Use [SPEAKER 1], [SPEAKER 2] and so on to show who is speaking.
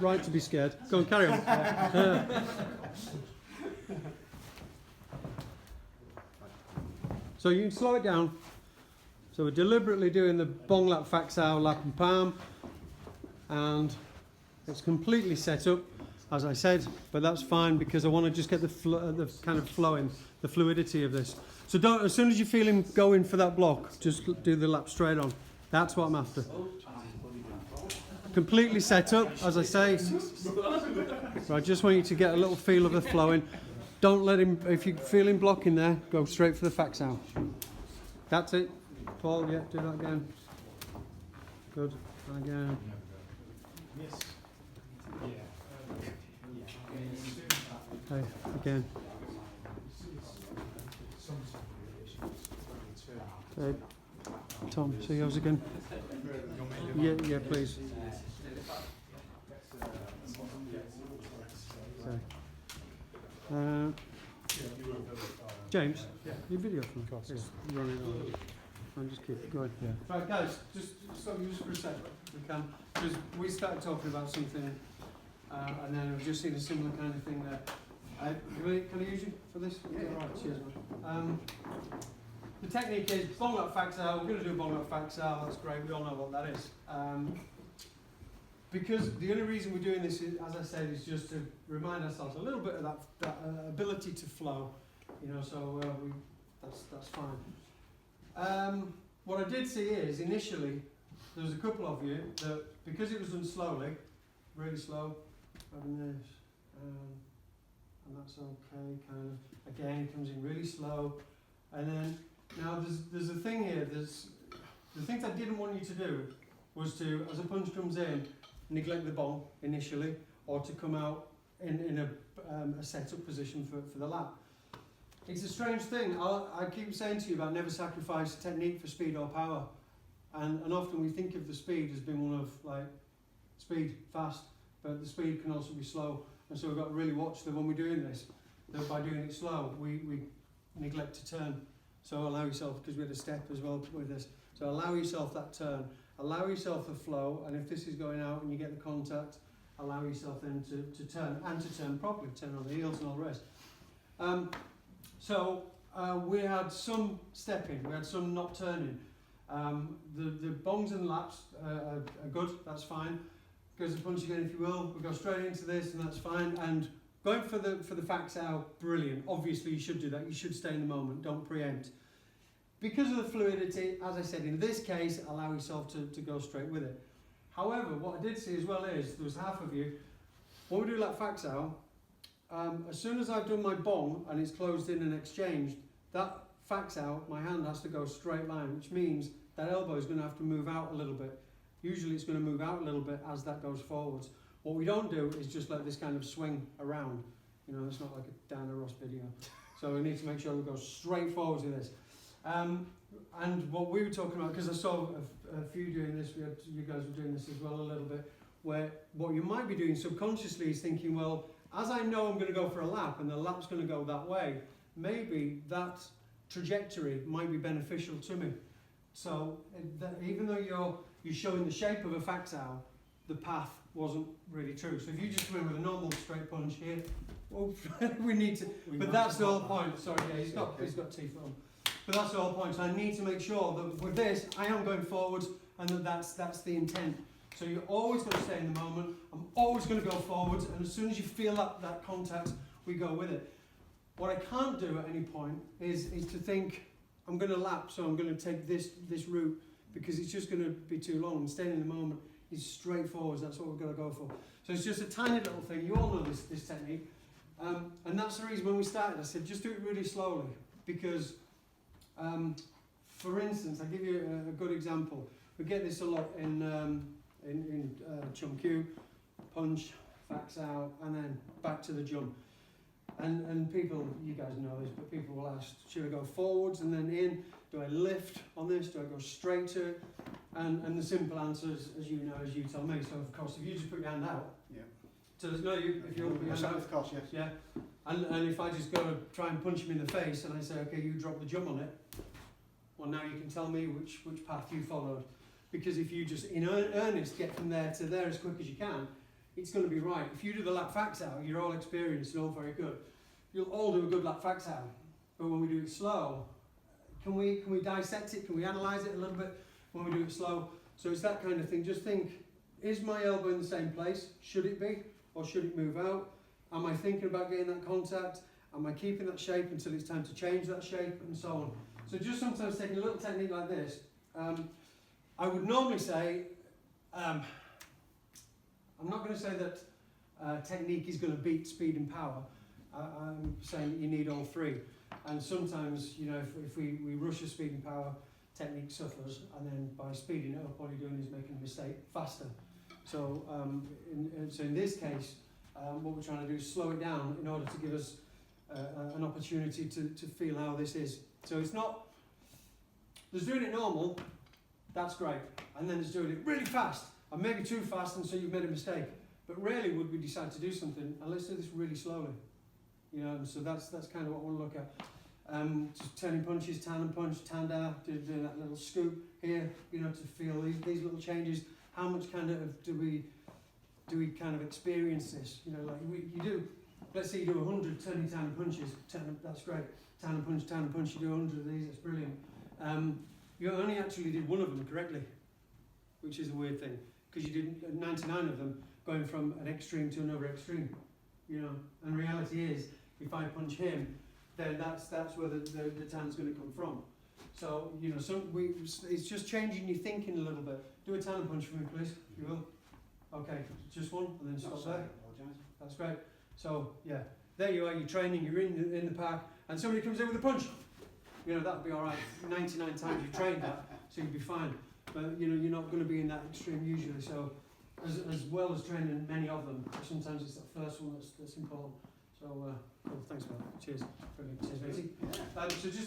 [SPEAKER 1] right to be scared. Go on, carry on. So you can slow it down. So we're deliberately doing the bong lap, faxow, lap and palm, and it's completely set up, as I said, but that's fine because I want to just get the kind of flowing, the fluidity of this. So don't, as soon as you feel him going for that block, just do the lap straight on. That's what I'm after. Completely set up, as I say. So I just want you to get a little feel of the flowing. Don't let him, if you feel him blocking there, go straight for the faxow. That's it. Paul, yeah, do that again. Good. Again. Okay, again. Okay. Tom, see yours again. Yeah, please. Okay. James, your video from the is running on. I'll just keep going. Yeah. Right, guys, just stop you just for a second. We can, because we started talking about something, and then I've just seen a similar kind of thing there. Can I use you for this? Yeah. Right, cheers, man. The technique is bong lap faxow. We're going to do a bong lap faxow. That's great. We all know what that is. Because the only reason we're doing this, is, as I said, is just to remind ourselves a little bit of that ability to flow. You know, so that's fine. What I did see is initially there was a couple of you that because it was done slowly, really slow, having this, and that's okay. Kind of again comes in really slow, and then now there's a thing here. There's the things I didn't want you to do was to, as a punch comes in, neglect the bong initially, or to come out in a set-up position for the lap. It's a strange thing. I keep saying to you about never sacrifice technique for speed or power, and often we think of the speed as being one of like speed, fast, but the speed can also be slow, and so we've got to really watch that when we're doing this, that by doing it slow, we neglect to turn. So allow yourself, because we had a step as well with this, so allow yourself that turn, allow yourself the flow, and if this is going out and you get the contact, allow yourself then to turn, and to turn properly, turn on the heels and all the rest. We had some stepping, we had some not turning. The bongs and laps are good, that's fine. Goes the punch again if you will, we go straight into this and that's fine. And going for the faxow, brilliant. Obviously you should do that, you should stay in the moment, don't preempt. Because of the fluidity, as I said, in this case, allow yourself to go straight with it. However, what I did see as well is, there was half of you, when we do that faxow, as soon as I've done my bong and it's closed in and exchanged, that faxow, my hand has to go straight line, which means that elbow is going to have to move out a little bit. Usually it's going to move out a little bit as that goes forwards. What we don't do is just let this kind of swing around. You know, it's not like a Dana Ross video. So we need to make sure we go straight forwards with this. And what we were talking about, because I saw a few doing this, you guys were doing this as well a little bit, where what you might be doing subconsciously is thinking, well, as I know I'm going to go for a lap and the lap's going to go that way, maybe that trajectory might be beneficial to me. So even though you're showing the shape of a faxow, the path wasn't really true. So if you just come in with a normal straight punch here, well, we need to, but that's the whole point. Sorry, yeah, he's got teeth on. But that's the whole point. So I need to make sure that with this, I am going forwards, and that's the intent. So you're always going to stay in the moment. I'm always going to go forwards, and as soon as you feel that contact, we go with it. What I can't do at any point is to think, I'm going to lap, so I'm going to take this route, because it's just going to be too long. And staying in the moment is straight forwards. That's what we're going to go for. So it's just a tiny little thing. You all know this technique. And that's the reason when we started, I said, just do it really slowly, because for instance, I'll give you a good example. We get this a lot in jump cue, punch, faxow, and then back to the jump. And people, you guys know this, but people will ask, should I go forwards and then in? Do I lift on this? Do I go straight to it? And the simple answer is, as you know, as you tell me. So of course, if you just put your hand out, yeah. So there's no, if you put your hand out, of course, yes. Yeah. And if I just go to try and punch him in the face and I say, okay, you drop the jump on it, well, now you can tell me which path you followed. Because if you just, in earnest, get from there to there as quick as you can, it's going to be right. If you do the lat facts out, you're all experienced and all very good. You'll all do a good lat facts out. But when we do it slow, can we dissect it? Can we analyse it a little bit when we do it slow? So it's that kind of thing. Just think, is my elbow in the same place? Should it be? Or should it move out? Am I thinking about getting that contact? Am I keeping that shape until it's time to change that shape? And so on. So just sometimes taking a little technique like this, I would normally say, I'm not going to say that technique is going to beat speed and power. I'm saying that you need all three. And sometimes, you know, if we rush a speed and power, technique suffers, and then by speeding it up, all you're doing is making a mistake faster. So, in this case, what we're trying to do is slow it down in order to give us an opportunity to feel how this is. So it's not, there's doing it normal, that's great, and then there's doing it really fast, and maybe too fast, and so you've made a mistake. But rarely would we decide to do something, and let's do this really slowly. You know, and so that's kind of what we'll look at. Just turning punches, tan and punch, tan down, doing that little scoop here, you know, to feel these little changes. How much kind of do we kind of experience this? You know, like you do, let's say you do 100 turning tan and punches, that's great. Tan and punch, you do 100 of these, that's brilliant. You only actually did one of them correctly, which is a weird thing, because you did 99 of them going from an extreme to another extreme. You know, and reality is, if I punch him, then that's where the tan's going to come from. So, you know, it's just changing your thinking a little bit. Do a tan punch for me, please, if you will. Okay, just one, and then stop there. That's great. So, yeah, there you are, you're training, you're in the park, and somebody comes in with a punch. You know, that'll be all right. 99 times you've trained that, so you'll be fine. But, you know, you're not going to be in that extreme usually, so as well as training many of them, sometimes it's that first one that's important. So, cool, thanks for that. Cheers. Brilliant. Cheers, matey. So just